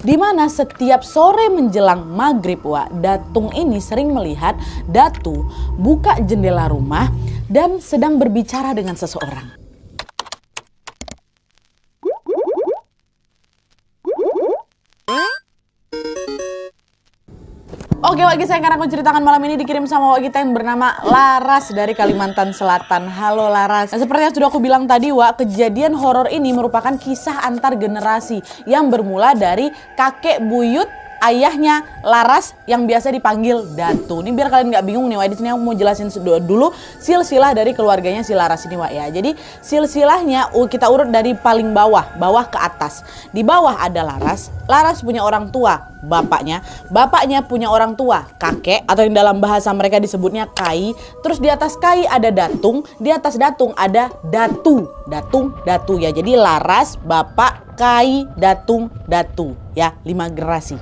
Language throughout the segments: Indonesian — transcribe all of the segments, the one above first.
Dimana setiap sore menjelang maghrib, Wak, Datung ini sering melihat Datu buka jendela rumah dan sedang berbicara dengan seseorang. Oke, Wak, kisah yang akan aku ceritakan malam ini dikirim sama Wak kita yang bernama Laras dari Kalimantan Selatan. Halo Laras. Nah, seperti yang sudah aku bilang tadi, Wak, kejadian horor ini merupakan kisah antar generasi yang bermula dari kakek buyut ayahnya Laras yang biasa dipanggil Datu. Ini biar kalian nggak bingung nih, Wak. Di sini aku mau jelasin dulu silsilah dari keluarganya si Laras ini, Wak, ya. Jadi silsilahnya kita urut dari paling bawah ke atas. Di bawah ada Laras. Laras punya orang tua, bapaknya punya orang tua, kakek, atau yang dalam bahasa mereka disebutnya Kai. Terus di atas Kai ada Datung, di atas Datung ada Datu ya. Jadi Laras, bapak, Kai, Datung, Datu ya, 5 generasi.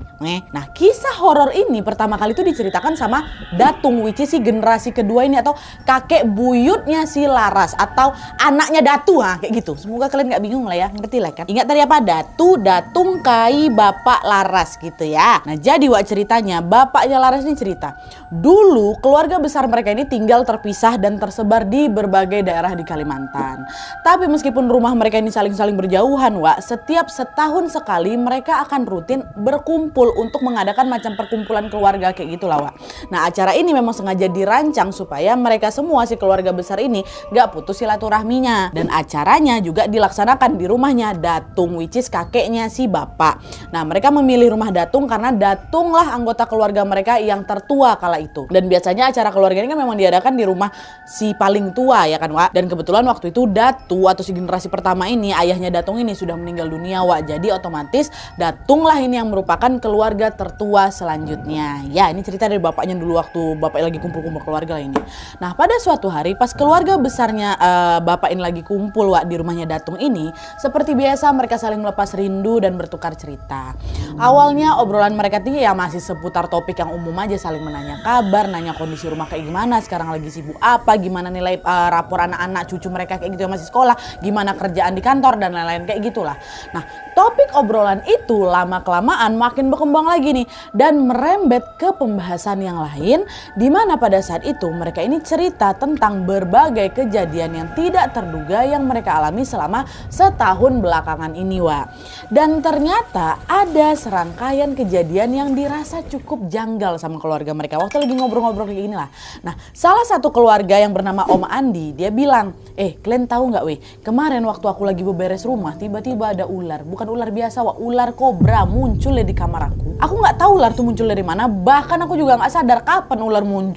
Nah, kisah horor ini pertama kali itu diceritakan sama Datung, which is si generasi kedua ini atau kakek buyutnya si Laras atau anaknya Datu, kayak gitu. Semoga kalian nggak bingung lah ya, ngerti lah kan? Ingat tadi apa? Datu, Datung, Kai, bapak, Laras gitu ya. Nah, jadi, Wak, ceritanya bapaknya Laras ini cerita dulu keluarga besar mereka ini tinggal terpisah dan tersebar di berbagai daerah di Kalimantan. Tapi meskipun rumah mereka ini saling-saling berjauhan, Wak, setiap setahun sekali mereka akan rutin berkumpul untuk mengadakan macam perkumpulan keluarga kayak gitulah, Wak. Nah, acara ini memang sengaja dirancang supaya mereka semua si keluarga besar ini gak putus silaturahminya. Dan acaranya juga dilaksanakan di rumahnya Datung, which is kakeknya si bapak. Nah, mereka memilih rumah Datung karena Datung lah anggota keluarga mereka yang tertua kala itu. Dan biasanya acara keluarga ini kan memang diadakan di rumah si paling tua ya kan, Wak. Dan kebetulan waktu itu Datu atau si generasi pertama ini, ayahnya Datung ini sudah meninggal dunia, Wak. Jadi otomatis Datung lah ini yang merupakan keluarga tertua selanjutnya. Ya, ini cerita dari bapaknya dulu waktu bapak lagi kumpul-kumpul keluarga lah ini. Nah, pada suatu hari pas keluarga besarnya bapak ini lagi kumpul, Wak, di rumahnya Datung ini, seperti biasa mereka saling melepas rindu dan bertukar cerita. Awalnya obrolan mereka tinggi ya masih seputar topik yang umum aja, saling menanya kabar, nanya kondisi rumah kayak gimana, sekarang lagi sibuk apa, gimana nilai rapor anak-anak cucu mereka kayak gitu yang masih sekolah, gimana kerjaan di kantor dan lain-lain kayak gitulah. Nah, topik obrolan itu lama-kelamaan makin berkembang lagi nih dan merembet ke pembahasan yang lain, di mana pada saat itu mereka ini cerita tentang berbagai kejadian yang tidak terduga yang mereka alami selama setahun belakangan ini, Wak. Dan ternyata ada serangkaian kejadian yang dirasa cukup janggal sama keluarga mereka waktu lagi ngobrol-ngobrol kayak gini lah. Nah, salah satu keluarga yang bernama Om Andi, dia bilang, kalian tahu nggak, weh, kemarin waktu aku lagi beberes rumah tiba-tiba ada ular, bukan ular biasa, Wak, ular kobra muncul di kamar aku. Aku nggak tahu ular tuh muncul dari mana, bahkan aku juga nggak sadar kapan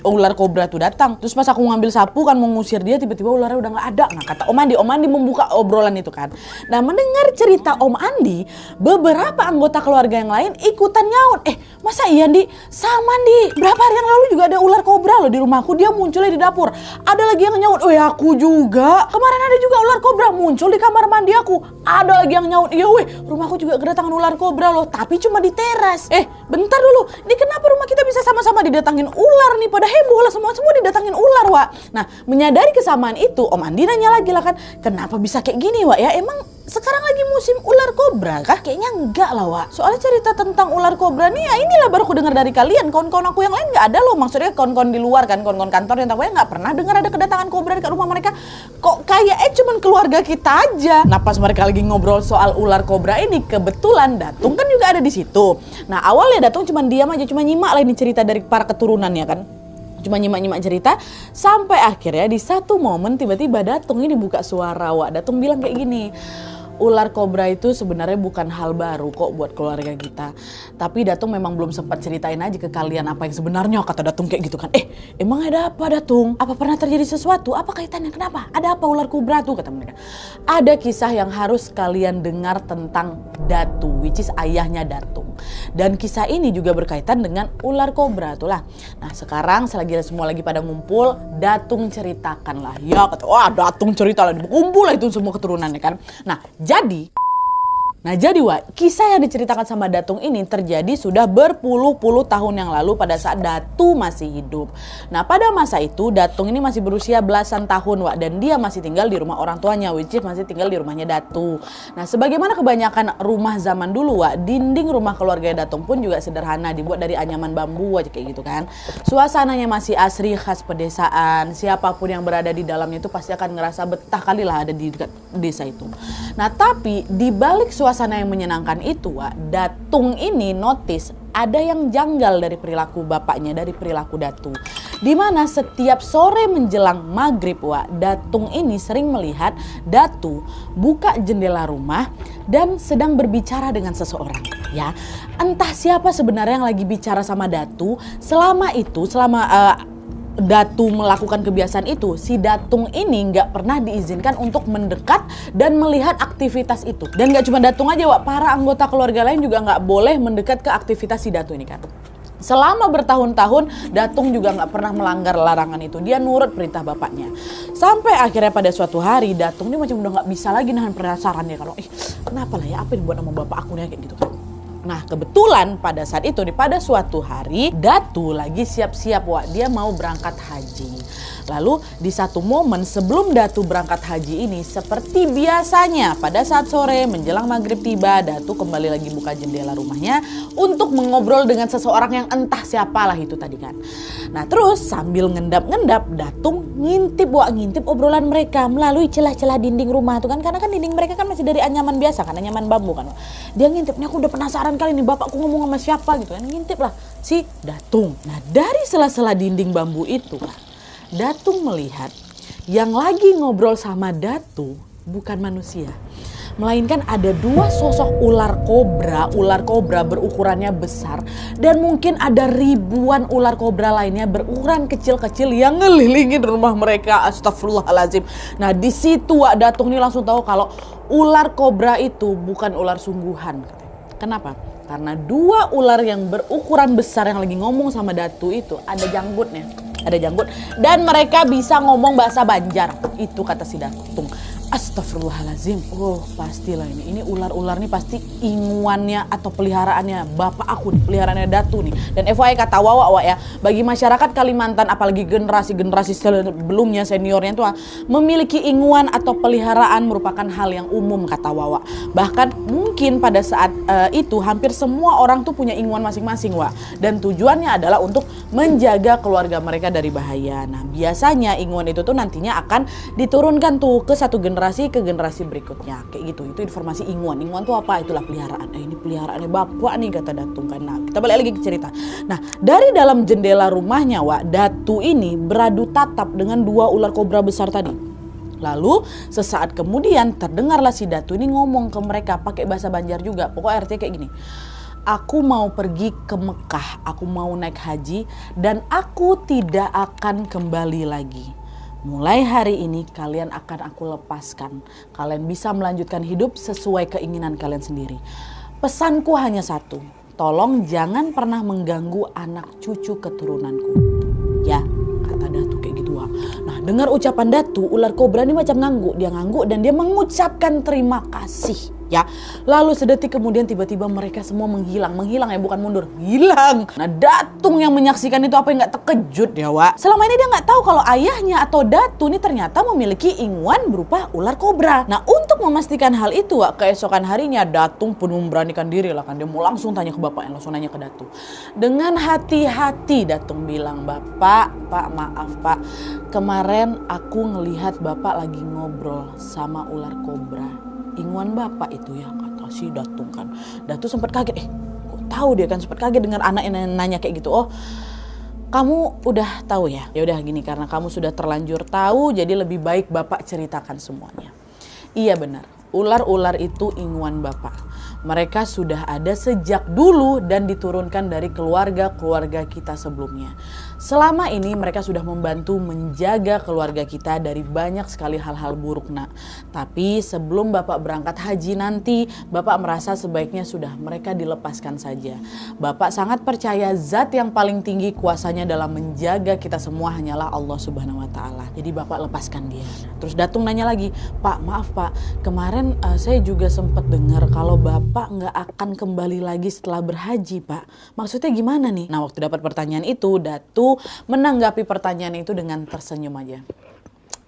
ular kobra tuh datang. Terus pas aku ngambil sapu kan mau ngusir dia, tiba-tiba ularnya udah nggak ada. Nah, kata Om Andi membuka obrolan itu kan. Nah, mendengar cerita Om Andi, beberapa anggota keluarga yang lain ikutan nyaut. Masa iya, Andi? Sama, Andi. Berapa hari yang lalu juga ada ular kobra loh di rumahku, dia munculnya di dapur. Ada lagi yang nyaut, aku juga. Kemarin ada juga ular kobra muncul di kamar mandi aku. Ada lagi yang nyaut, iya weh, rumahku juga kedatangan ular kobra loh, tapi cuma di teras. Bentar dulu, ini kenapa rumah kita bisa sama-sama didatangin ular nih? Pada heboh lah, semua didatangin ular, Wak. Nah, menyadari kesamaan itu, Om Andi nanya lagi lah kan, kenapa bisa kayak gini, Wak, ya? Emang sekarang lagi musim ular kobra kah? Kayaknya enggak lah, Wak. Soalnya cerita tentang ular kobra nih ya inilah baru aku dengar dari kalian. Kawan-kawan aku yang lain nggak ada loh. Maksudnya kawan-kawan di luar kan, kawan-kawan kantor yang tahu ya nggak pernah dengar ada kedatangan kobra di rumah mereka. Kok kayaknya cuman keluarga kita aja. Nah, pas mereka lagi ngobrol soal ular kobra ini, kebetulan Datung kan juga ada di situ. Nah, awalnya Datung cuma diam aja, cuma nyimak lah ini cerita dari para keturunannya kan. Cuma nyimak-nyimak cerita sampai akhirnya di satu momen tiba-tiba Datung ini buka suara, Wak. Datung bilang kayak gini, ular kobra itu sebenarnya bukan hal baru kok buat keluarga kita. Tapi Datung memang belum sempat ceritain aja ke kalian apa yang sebenarnya, kata Datung kayak gitu kan. Emang ada apa, Datung? Apa pernah terjadi sesuatu? Apa kaitannya? Kenapa? Ada apa ular kobra tuh, kata mereka. Ada kisah yang harus kalian dengar tentang Datu, which is ayahnya Datung. Dan kisah ini juga berkaitan dengan ular kobra tuh lah. Nah, sekarang selagi semua lagi pada ngumpul, Datung ceritakan lah. Ya, kata, wah, Datung cerita lah, kumpul lah itu semua keturunannya kan. Nah, jadi Nah jadi Wak, kisah yang diceritakan sama Datung ini terjadi sudah berpuluh-puluh tahun yang lalu pada saat Datu masih hidup. Nah pada masa itu Datung ini masih berusia belasan tahun Wak, dan dia masih tinggal di rumah orang tuanya, which is masih tinggal di rumahnya Datu. Nah sebagaimana kebanyakan rumah zaman dulu Wak, dinding rumah keluarga Datung pun juga sederhana, dibuat dari anyaman bambu aja kayak gitu kan. Suasananya masih asri khas pedesaan, siapapun yang berada di dalamnya itu pasti akan ngerasa betah kali lah ada di dekat desa itu. Nah tapi di balik suasana yang menyenangkan itu Wak, Datung ini notice ada yang janggal dari perilaku bapaknya, dari perilaku Datu. Dimana setiap sore menjelang maghrib Wak, Datung ini sering melihat Datu buka jendela rumah dan sedang berbicara dengan seseorang. Ya, entah siapa sebenarnya yang lagi bicara sama Datu. Selama Datu melakukan kebiasaan itu, si Datung ini nggak pernah diizinkan untuk mendekat dan melihat aktivitas itu. Dan nggak cuma Datung aja Wak, para anggota keluarga lain juga nggak boleh mendekat ke aktivitas si Datu ini kan. Selama bertahun-tahun Datung juga nggak pernah melanggar larangan itu, dia nurut perintah bapaknya. Sampai akhirnya pada suatu hari Datung ini macam udah nggak bisa lagi nahan penasarannya kalau kenapa lah ya, apa yang dibuat sama bapak aku nih kayak gitu kan. Nah kebetulan pada saat itu, pada suatu hari Datu lagi siap-siap Wak, dia mau berangkat haji. Lalu di satu momen sebelum Datu berangkat haji ini, seperti biasanya pada saat sore menjelang maghrib tiba, Datu kembali lagi buka jendela rumahnya untuk mengobrol dengan seseorang yang entah siapalah itu tadi kan. Nah terus sambil ngendap-ngendap Datung ngintip Wak, ngintip obrolan mereka melalui celah-celah dinding rumah tuh kan, karena kan dinding mereka kan masih dari anyaman biasa kan, anyaman bambu kan. Dia ngintip, nih aku udah penasaran kali nih bapakku ngomong sama siapa gitu kan, ngintip lah si Datung. Nah dari sela-sela dinding bambu itu lah, Datung melihat yang lagi ngobrol sama Datu bukan manusia, melainkan ada dua sosok ular kobra berukurannya besar, dan mungkin ada ribuan ular kobra lainnya berukuran kecil-kecil yang ngelilingin rumah mereka. Astagfirullahaladzim. Nah di situ Wak, Datung ini langsung tahu kalau ular kobra itu bukan ular sungguhan. Kenapa? Karena dua ular yang berukuran besar yang lagi ngomong sama Datu itu ada janggutnya. Ada janggut dan mereka bisa ngomong bahasa Banjar. Itu kata si Datung. Astagfirullahaladzim. Oh pastilah ini ular-ular nih pasti inguannya atau peliharaannya bapak aku nih, peliharaannya Datu nih. Dan FYI kata Wawa ya, bagi masyarakat Kalimantan apalagi generasi-generasi sebelumnya seniornya tuh memiliki inguan atau peliharaan merupakan hal yang umum kata Wawa. Bahkan mungkin pada saat itu hampir semua orang tuh punya inguan masing-masing Wak. Dan tujuannya adalah untuk menjaga keluarga mereka dari bahaya. Nah biasanya inguan itu tuh nantinya akan diturunkan tuh ke satu generasi ke generasi berikutnya kayak gitu. Itu informasi inguan. Inguan tuh apa? Itulah peliharaan. Ini peliharaannya bapak nih kata Datung kan. Nah kita balik lagi ke cerita. Nah dari dalam jendela rumahnya Wak, Datu ini beradu tatap dengan dua ular kobra besar tadi. Lalu sesaat kemudian terdengarlah si Datu ini ngomong ke mereka pakai bahasa Banjar juga. Pokoknya artinya kayak gini. Aku mau pergi ke Mekah, aku mau naik haji dan aku tidak akan kembali lagi. Mulai hari ini kalian akan aku lepaskan. Kalian bisa melanjutkan hidup sesuai keinginan kalian sendiri. Pesanku hanya satu, tolong jangan pernah mengganggu anak cucu keturunanku. Ya, kata Datu kayak gitu Wak. Nah dengar ucapan Datu, ular kobra ini macam ngangguk. Dia ngangguk dan dia mengucapkan terima kasih. Ya, lalu sedetik kemudian tiba-tiba mereka semua menghilang ya, bukan mundur, hilang. Nah Datung yang menyaksikan itu apa yang nggak terkejut ya Wak. Selama ini dia nggak tahu kalau ayahnya atau Datu ini ternyata memiliki inguan berupa ular kobra. Nah untuk memastikan hal itu Wak, keesokan harinya Datung pun memberanikan diri lah kan, dia mau langsung tanya ke bapaknya, langsung nanya ke Datu. Dengan hati-hati Datung bilang, Pak maaf Pak, kemarin aku ngelihat Bapak lagi ngobrol sama ular kobra. Inguan bapak itu ya, kata si Datung kan. Datu sempat kaget, kok tahu dia kan, sempat kaget dengan anak yang nanya kayak gitu. Oh kamu udah tahu ya? Ya udah gini, karena kamu sudah terlanjur tahu jadi lebih baik bapak ceritakan semuanya. Iya benar, ular-ular itu inguan bapak. mereka sudah ada sejak dulu dan diturunkan dari keluarga-keluarga kita sebelumnya. Selama ini mereka sudah membantu menjaga keluarga kita dari banyak sekali hal-hal buruk, nak. Tapi sebelum Bapak berangkat haji nanti, Bapak merasa sebaiknya sudah mereka dilepaskan saja. Bapak sangat percaya zat yang paling tinggi kuasanya dalam menjaga kita semua hanyalah Allah Subhanahu wa Ta'ala. Jadi Bapak lepaskan dia. Terus Datung nanya lagi, Pak, maaf Pak, kemarin saya juga sempat dengar kalau Bapak nggak akan kembali lagi setelah berhaji, Pak. Maksudnya gimana nih? Nah, waktu dapat pertanyaan itu, Datuk menanggapi pertanyaan itu dengan tersenyum aja.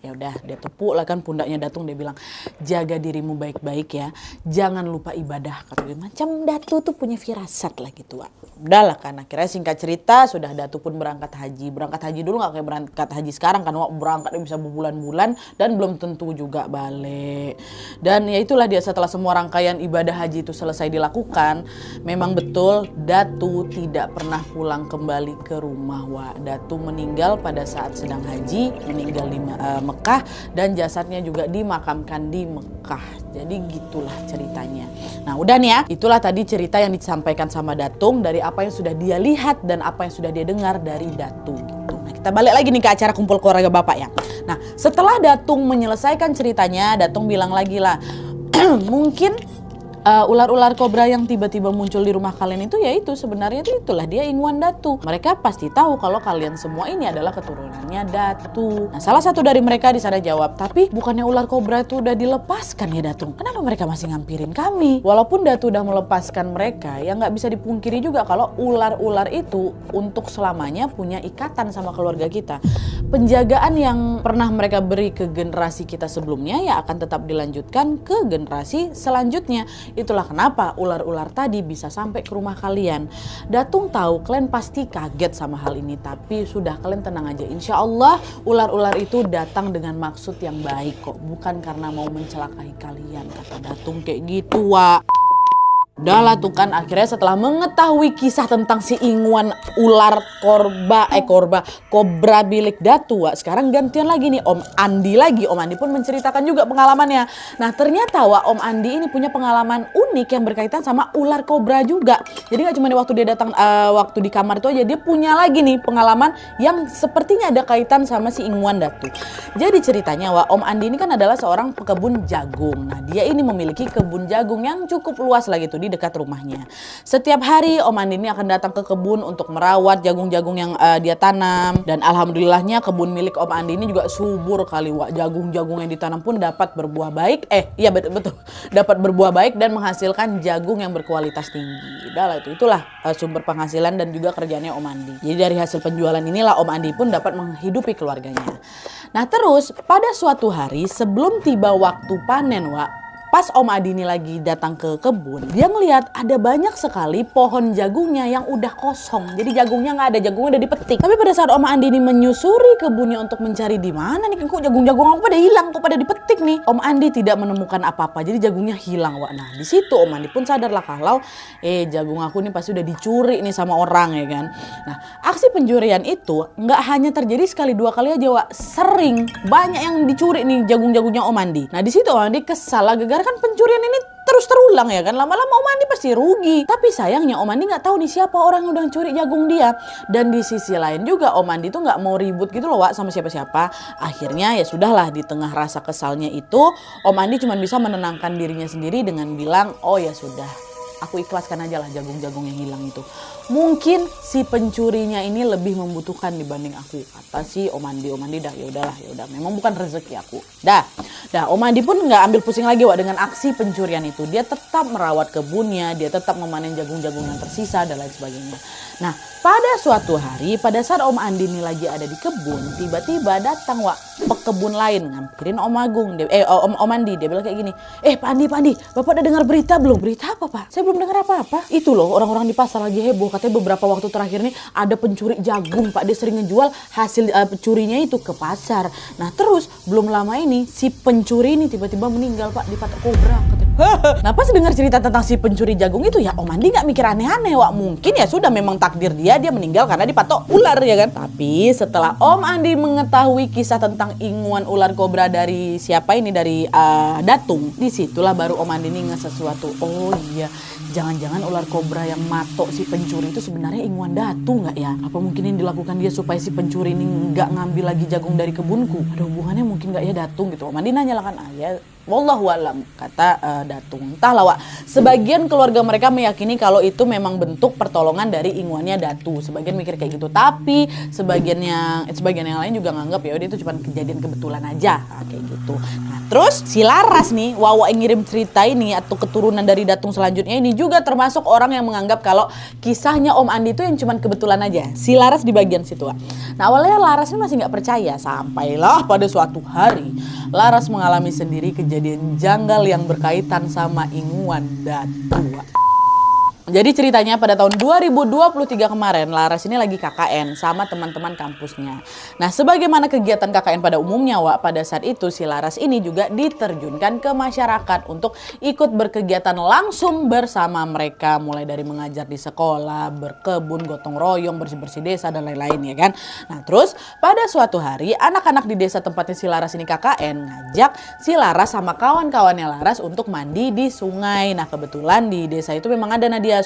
Ya udah, dia tepuk lah kan pundaknya Datung, dia bilang, jaga dirimu baik-baik ya, jangan lupa ibadah. Kata dia, macam Datu tuh punya firasat lah gitu. Udahlah kan, akhirnya singkat cerita sudah Datu pun berangkat haji. Berangkat haji dulu gak kayak berangkat haji sekarang kan, berangkatnya bisa berbulan-bulan dan belum tentu juga balik. Dan ya itulah dia, setelah semua rangkaian ibadah haji itu selesai dilakukan, memang betul Datu tidak pernah pulang kembali ke rumah. Datu meninggal pada saat sedang haji, meninggal di Mekah, dan jasadnya juga dimakamkan di Mekah. Jadi gitulah ceritanya. Nah udah nih ya, itulah tadi cerita yang disampaikan sama Datung dari apa yang sudah dia lihat dan apa yang sudah dia dengar dari Datung gitu. Nah kita balik lagi nih ke acara kumpul keluarga Bapak ya. Nah setelah Datung menyelesaikan ceritanya, Datung bilang lagi lah, mungkin ular-ular kobra yang tiba-tiba muncul di rumah kalian itu, yaitu sebenarnya itulah dia Ingwan Datu. Mereka pasti tahu kalau kalian semua ini adalah keturunannya Datu. Nah salah satu dari mereka di sana jawab, tapi bukannya ular kobra itu udah dilepaskan ya Datu? Kenapa mereka masih ngampirin kami? Walaupun Datu udah melepaskan mereka, ya nggak bisa dipungkiri juga kalau ular-ular itu untuk selamanya punya ikatan sama keluarga kita. Penjagaan yang pernah mereka beri ke generasi kita sebelumnya ya akan tetap dilanjutkan ke generasi selanjutnya. Itulah kenapa ular-ular tadi bisa sampai ke rumah kalian. Datung tahu kalian pasti kaget sama hal ini, tapi sudah, kalian tenang aja. Insya Allah ular-ular itu datang dengan maksud yang baik kok, bukan karena mau mencelakai kalian, kata Datung kayak gitu, Wak. Udah lah tuh kan, akhirnya setelah mengetahui kisah tentang si Ingwan ular kobra bilik Datu, Wak, sekarang gantian lagi nih Om Andi lagi. Om Andi pun menceritakan juga pengalamannya. Nah ternyata Wak, Om Andi ini punya pengalaman unik yang berkaitan sama ular kobra juga. Jadi gak cuma waktu dia datang waktu di kamar itu aja, dia punya lagi nih pengalaman yang sepertinya ada kaitan sama si Ingwan Datu. Jadi ceritanya Wak, Om Andi ini kan adalah seorang pekebun jagung. Nah dia ini memiliki kebun jagung yang cukup luas lah gitu di dekat rumahnya. Setiap hari Om Andi ini akan datang ke kebun untuk merawat jagung-jagung yang dia tanam, dan alhamdulillahnya kebun milik Om Andi ini juga subur kali, Wak. Jagung-jagung yang ditanam pun dapat berbuah baik. Iya betul. Dapat berbuah baik dan menghasilkan jagung yang berkualitas tinggi. Itulah sumber penghasilan dan juga kerjanya Om Andi. Jadi dari hasil penjualan inilah Om Andi pun dapat menghidupi keluarganya. Nah terus pada suatu hari sebelum tiba waktu panen, Wak, pas Om Adi ini lagi datang ke kebun, dia ngelihat ada banyak sekali pohon jagungnya yang udah kosong. Jadi jagungnya nggak ada, jagungnya udah dipetik. Tapi pada saat Om Andi ini menyusuri kebunnya untuk mencari di mana nih, kok jagung-jagung aku pada hilang, kok pada dipetik nih. Om Andi tidak menemukan apa-apa, jadi jagungnya hilang, Wak. Nah di situ Om Andi pun sadarlah kalau jagung aku nih pasti udah dicuri nih sama orang ya kan. Nah aksi pencurian itu nggak hanya terjadi sekali dua kali aja, Wak. Sering banyak yang dicuri nih jagung-jagungnya Om Andi. Nah di situ Om Andi kesal gara-gara kan pencurian ini terus terulang ya kan, lama-lama Om Andi pasti rugi. Tapi sayangnya Om Andi nggak tahu nih siapa orang yang udah curi jagung dia. Dan di sisi lain juga Om Andi tuh nggak mau ribut gitu loh, Wak, sama siapa-siapa. Akhirnya ya sudahlah, di tengah rasa kesalnya itu Om Andi cuma bisa menenangkan dirinya sendiri dengan bilang, oh ya sudah, aku ikhlaskan aja lah jagung-jagung yang hilang itu. Mungkin si pencurinya ini lebih membutuhkan dibanding aku, kata si Om Andi. Om Andi dah ya udah, memang bukan rezeki aku. Dah Om Andi pun nggak ambil pusing lagi, Wak, dengan aksi pencurian itu. Dia tetap merawat kebunnya, dia tetap memanen jagung-jagung yang tersisa dan lain sebagainya. Nah pada suatu hari, pada saat Om Andi ini lagi ada di kebun, tiba-tiba datang, Wak, pekebun lain ngampirin Om Andi. Dia bilang kayak gini, Pak Andi, Bapak udah dengar berita belum? Berita apa, Pak? Saya belum dengar apa-apa. Itu loh, orang-orang di pasar lagi heboh. Katanya beberapa waktu terakhir nih ada pencuri jagung, Pak. Dia sering ngejual hasil curinya itu ke pasar. Nah terus belum lama ini si pencuri ini tiba-tiba meninggal, Pak, dipatok kobra. Nah pas dengar cerita tentang si pencuri jagung itu ya Om Andi nggak mikir aneh-aneh, Wak. Mungkin ya sudah memang takdir dia meninggal karena dipatok ular ya kan. Tapi setelah Om Andi mengetahui kisah tentang inguan ular kobra dari siapa ini, dari Datung. Disitulah baru Om Andi nih sesuatu. Oh iya, jangan-jangan ular kobra yang matok si pencuri itu sebenarnya inguan Datung nggak ya? Apa mungkin yang dilakukan dia supaya si pencuri ini nggak ngambil lagi jagung dari kebunku? Ada hubungannya mungkin nggak ya Datung gitu? Om Andi nanya lah kan, ya wallahualam, kata Datung. Entahlah Wak, sebagian keluarga mereka meyakini kalau itu memang bentuk pertolongan dari inguannya Datu. Sebagian mikir kayak gitu, tapi sebagian yang lain juga nganggap ya udah itu cuma kejadian kebetulan aja, kayak gitu. Nah terus si Laras nih, Wawa yang ngirim cerita ini atau keturunan dari Datung selanjutnya ini juga termasuk orang yang menganggap kalau kisahnya Om Andi itu yang cuma kebetulan aja. Si Laras di bagian situ Wak. Nah awalnya Laras ini masih nggak percaya, sampailah pada suatu hari Laras mengalami sendiri kejadian janggal yang berkaitan sama inguan Datu. Jadi ceritanya pada tahun 2023 kemarin Laras ini lagi KKN sama teman-teman kampusnya. Nah sebagaimana kegiatan KKN pada umumnya Wak, pada saat itu si Laras ini juga diterjunkan ke masyarakat untuk ikut berkegiatan langsung bersama mereka. Mulai dari mengajar di sekolah, berkebun, gotong royong, bersih-bersih desa dan lain-lain ya kan. Nah terus pada suatu hari anak-anak di desa tempatnya si Laras ini KKN ngajak si Laras sama kawan-kawannya Laras untuk mandi di sungai. Nah kebetulan di desa itu memang ada Nadia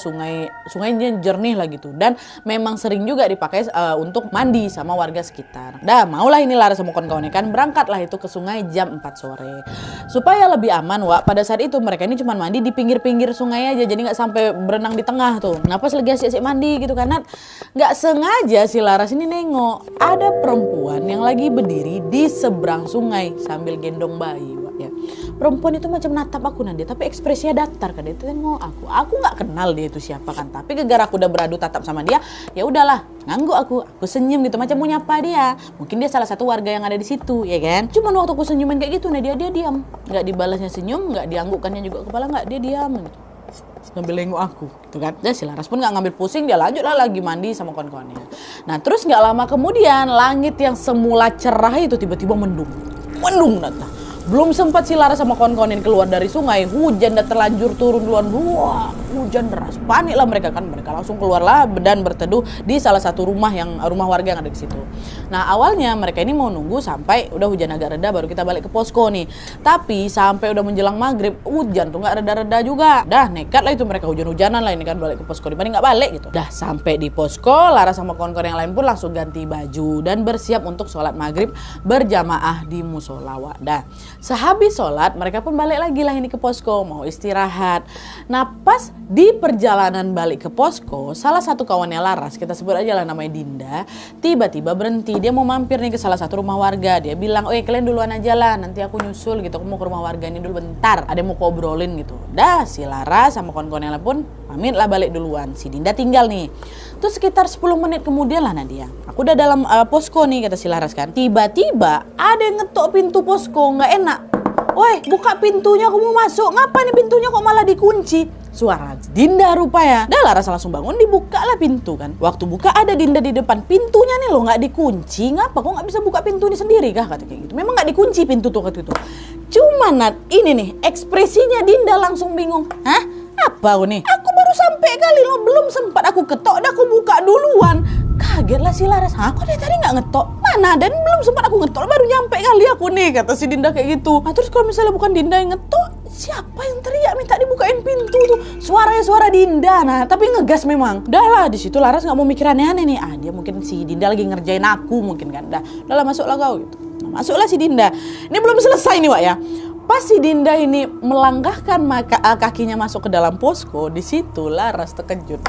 sungainya jernih lah gitu, dan memang sering juga dipakai untuk mandi sama warga sekitar. Dah maulah ini Laras sama kawan-kawannya kan berangkatlah itu ke sungai jam 4 sore. Supaya lebih aman Wak, pada saat itu mereka ini cuma mandi di pinggir-pinggir sungai aja, jadi nggak sampai berenang di tengah tuh. Kenapa lagi asik-asik mandi gitu, karena nggak sengaja si Laras ini nengok ada perempuan yang lagi berdiri di seberang sungai sambil gendong bayi Wak ya. Perempuan itu macam natap aku Nadia, tapi ekspresinya datar kan, dia tengok aku nggak kenal dia itu siapa kan, tapi gara-gara aku udah beradu tatap sama dia, ya udahlah ngangguk aku senyum gitu macam mau nyapa dia, mungkin dia salah satu warga yang ada di situ ya kan. Cuman waktu aku senyuman kayak gitu Nadia, dia diam, nggak dibalasnya senyum, nggak dianggukkannya juga kepala, nggak, dia diam gitu sambil nengok aku gitu kan. Dan si Laras pun nggak ngambil pusing, dia lanjut lah lagi mandi sama kawan-kawannya. Nah terus nggak lama kemudian langit yang semula cerah itu tiba-tiba mendung datang. Belum sempat si Laras sama kawan-kawan keluar dari sungai, hujan udah terlanjur turun duluan. Wah, hujan deras. Panik lah mereka kan. Mereka langsung keluarlah dan berteduh di salah satu rumah warga yang ada di situ. Nah, awalnya mereka ini mau nunggu sampai udah hujan agak reda baru kita balik ke posko nih. Tapi sampai udah menjelang maghrib, hujan tuh nggak reda-reda juga. Dah nekat lah itu mereka hujan-hujanan lah ini kan balik ke posko, dibanding nggak balik gitu. Dah sampai di posko, Laras sama kawan-kawan yang lain pun langsung ganti baju dan bersiap untuk sholat maghrib berjamaah di musola. Dah sehabis sholat mereka pun balik lagi lah ini ke posko mau istirahat. Nah pas di perjalanan balik ke posko, salah satu kawannya Laras, kita sebut aja lah namanya Dinda, tiba-tiba berhenti. Dia mau mampir nih ke salah satu rumah warga. Dia bilang, kalian duluan aja lah, nanti aku nyusul gitu, aku mau ke rumah warga ini dulu bentar, ada yang mau ngobrolin gitu. Dah si Laras sama kawan-kawan yang lain pun pamit lah balik duluan. Si Dinda tinggal nih. Terus sekitar 10 menit kemudian lah Nadia, aku udah dalam posko nih kata si Laras kan. Tiba-tiba ada yang ngetok pintu posko, nggak enak. Woi, buka pintunya, aku mau masuk. Ngapa nih pintunya kok malah dikunci? Suara Dinda rupanya. Dah Laras langsung bangun, dibuka lah pintu kan. Waktu buka ada Dinda di depan. Pintunya nih loh nggak dikunci. Ngapa kok nggak bisa buka pintu ini sendiri kah? Kata kayak gitu. Memang nggak dikunci pintu tuh kata itu. Cuma Nat, ini nih ekspresinya Dinda langsung bingung. Hah? Apa nih? Aku baru sampai kali lo, belum sempat aku ketok, dah aku buka duluan. Kaget lah si Laras. Hah, kok dia tadi nggak ngetok? Mana? Dan belum sempat aku ngetok, baru nyampe kali aku nih, kata si Dinda kayak gitu. Nah terus kalau misalnya bukan Dinda yang ngetok, siapa yang teriak minta dibukain pintu tuh? Suaranya suara Dinda. Nah tapi ngegas memang. Dah lah di situ Laras nggak mau mikir aneh-aneh nih. Dia mungkin si Dinda lagi ngerjain aku mungkin kan. Dah lah masuklah kau gitu. Nah, masuklah si Dinda. Ini belum selesai nih Wak ya. Pas si Dinda ini melangkahkan kakinya masuk ke dalam posko, di situ Laras terkejut.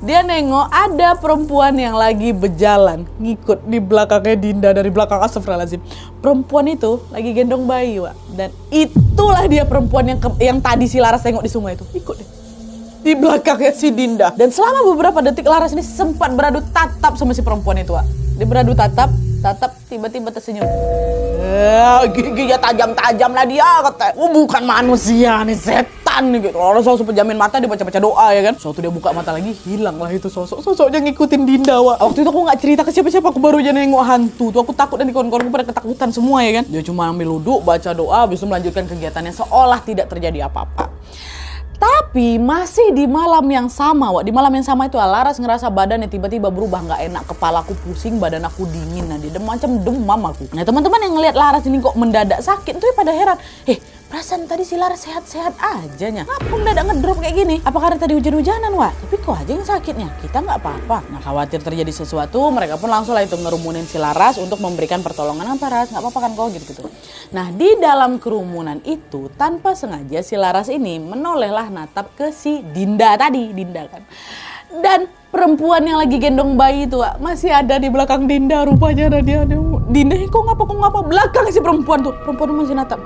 Dia nengok ada perempuan yang lagi berjalan ngikut di belakangnya Dinda dari belakang. Astagfirullahaladzim. Perempuan itu lagi gendong bayi Wak. Dan itulah dia perempuan yang tadi si Laras tengok di sungai itu. Ikut deh di belakangnya si Dinda. Dan selama beberapa detik Laras ini sempat beradu tatap sama si perempuan itu Wak. Dia beradu tatap tiba-tiba tersenyum. Giginya tajam-tajam lah dia kata. Bukan manusia nih, setan nih gitu. Orang sosok penjamin mata dia baca-baca doa ya kan. Suatu dia buka mata lagi, hilang lah itu sosoknya ngikutin Dinda Wak. Waktu itu aku nggak cerita ke siapa-siapa, aku baru aja nengok hantu tuh. Aku takut dan kawan-kawanku pada ketakutan semua ya kan. Dia cuma ambil wudhu, baca doa, habis itu melanjutkan kegiatannya seolah tidak terjadi apa-apa. Tapi masih di malam yang sama, Wak. Di malam yang sama itu Laras ngerasa badannya tiba-tiba berubah nggak enak, kepalaku pusing, badan aku dingin, nah macam demam aku. Nah teman-teman yang ngelihat Laras ini kok mendadak sakit tuh pada heran, perasaan tadi si Laras sehat-sehat aja nya. Kenapa mendadak ngedrop kayak gini? Apa karena tadi hujan-hujanan, Wak? Tapi kok aja yang sakitnya? Kita nggak apa-apa. Nah khawatir terjadi sesuatu, mereka pun langsung lah itu ngerumunin si Laras untuk memberikan pertolongan. Apa Ras? Nggak apa-apa kan kau gitu-gitu. Nah di dalam kerumunan itu tanpa sengaja si Laras ini menolehlah natap ke si Dinda tadi. Dinda kan. Dan perempuan yang lagi gendong bayi itu, Wak, masih ada di belakang Dinda rupanya. Ada dia. Dinda kok ngapa belakang si perempuan tuh. Perempuan masih natap.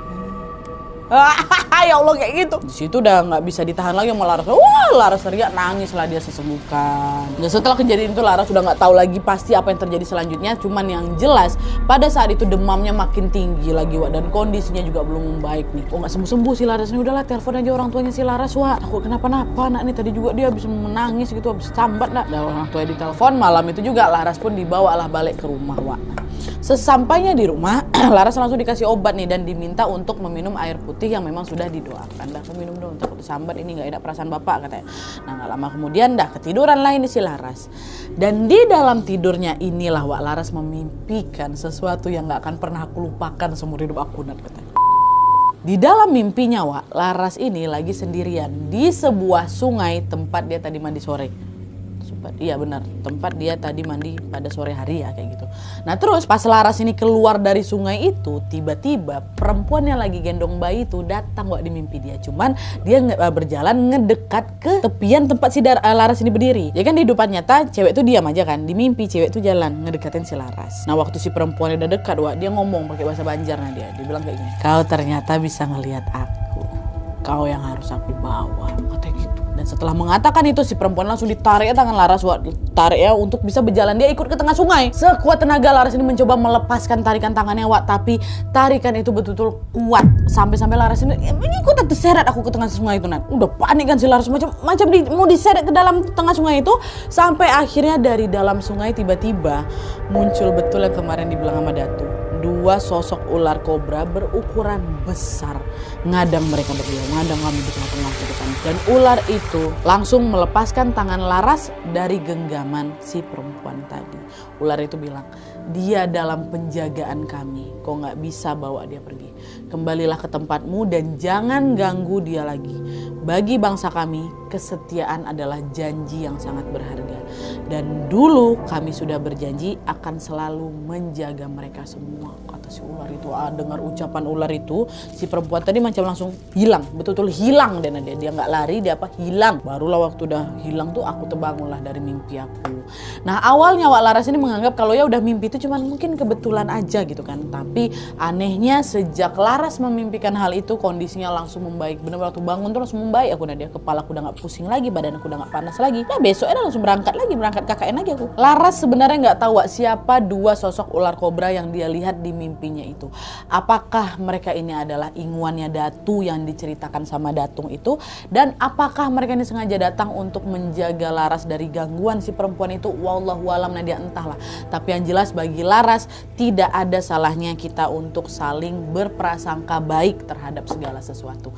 Ya Allah kayak gitu. Di situ udah nggak bisa ditahan lagi sama Laras. Wah, Laras teriak nangis lah dia sesenggukan. Dan setelah kejadian itu Laras udah nggak tahu lagi pasti apa yang terjadi selanjutnya. Cuman yang jelas pada saat itu demamnya makin tinggi lagi, Wak, dan kondisinya juga belum membaik nih. Kok nggak sembuh-sembuh si Laras ini? Udahlah telepon aja orang tuanya si Laras, Wak. Takut kenapa-napa anak nih, tadi juga dia habis menangis gitu, habis sambat nak. Dan orang tuanya ditelepon, malam itu juga Laras pun dibawa lah balik ke rumah, Wak. Sesampainya di rumah, Laras langsung dikasih obat nih dan diminta untuk meminum air putih yang memang sudah didoakan. Dah minum dong, takut sambat ini nggak enak perasaan bapak katanya. Nah nggak lama kemudian dah ketiduran lah ini si Laras. Dan di dalam tidurnya inilah, Wak, Laras memimpikan sesuatu yang nggak akan pernah aku lupakan seumur hidup aku, Nat, katanya. Di dalam mimpinya, Wak, Laras ini lagi sendirian di sebuah sungai tempat dia tadi mandi sore. Iya benar, tempat dia tadi mandi pada sore hari ya kayak gitu. Nah terus pas Laras ini keluar dari sungai itu, tiba-tiba perempuan yang lagi gendong bayi itu datang, Wak, di mimpi dia. Cuman dia berjalan ngedekat ke tepian tempat si Laras ini berdiri. Ya kan di depan nyata cewek itu diam aja kan, di mimpi cewek itu jalan ngedekatin si Laras. Nah waktu si perempuan udah dekat, Wak, dia ngomong pakai bahasa Banjar. Nah dia bilang kayak gini, kau ternyata bisa ngelihat aku, kau yang harus aku bawa, katanya gitu. Dan setelah mengatakan itu si perempuan langsung ditarik tangan Laras, Wak, tarik ya untuk bisa berjalan. Dia ikut ke tengah sungai. Sekuat tenaga Laras ini mencoba melepaskan tarikan tangannya, Wak, tapi tarikan itu betul-betul kuat sampai Laras ini ikut terseret aku ke tengah sungai itu, Nat. Udah panik kan si Laras macam mau diseret ke dalam tengah sungai itu, sampai akhirnya dari dalam sungai tiba-tiba muncul betul yang kemarin dibilang sama Datu. Dua sosok ular kobra berukuran besar ngadang mereka berdua, ngadang kami di tengah-tengah gitu kan. Dan ular itu langsung melepaskan tangan Laras dari genggaman si perempuan tadi. Ular itu bilang, dia dalam penjagaan kami, kau nggak bisa bawa dia pergi. Kembalilah ke tempatmu dan jangan ganggu dia lagi. Bagi bangsa kami, kesetiaan adalah janji yang sangat berharga. Dan dulu kami sudah berjanji akan selalu menjaga mereka semua, kata si ular itu. Dengar ucapan ular itu, si perempuan tadi macam langsung hilang, betul-betul hilang. Dan dia nggak lari, dia hilang. Barulah waktu udah hilang tuh aku terbangunlah dari mimpi aku. Nah awalnya, Wak, Laras ini menganggap kalau ya udah mimpi itu cuman mungkin kebetulan aja gitu kan. Tapi anehnya sejak Laras memimpikan hal itu, kondisinya langsung membaik. Bener waktu bangun tuh langsung membaik aku. Nah dia kepala aku udah nggak pusing lagi, badan aku udah nggak panas lagi. Nah besoknya langsung berangkat KKN lagi aku. Laras sebenarnya nggak tahu, Wak, siapa dua sosok ular kobra yang dia lihat di mimpinya itu. Apakah mereka ini adalah inguannya Datu yang diceritakan sama Datung itu, dan apakah mereka ini sengaja datang untuk menjaga Laras dari gangguan si perempuan itu? Wallahu alam, nah dia entahlah. Tapi yang jelas bagi Laras tidak ada salahnya kita untuk saling berprasangka baik terhadap segala sesuatu.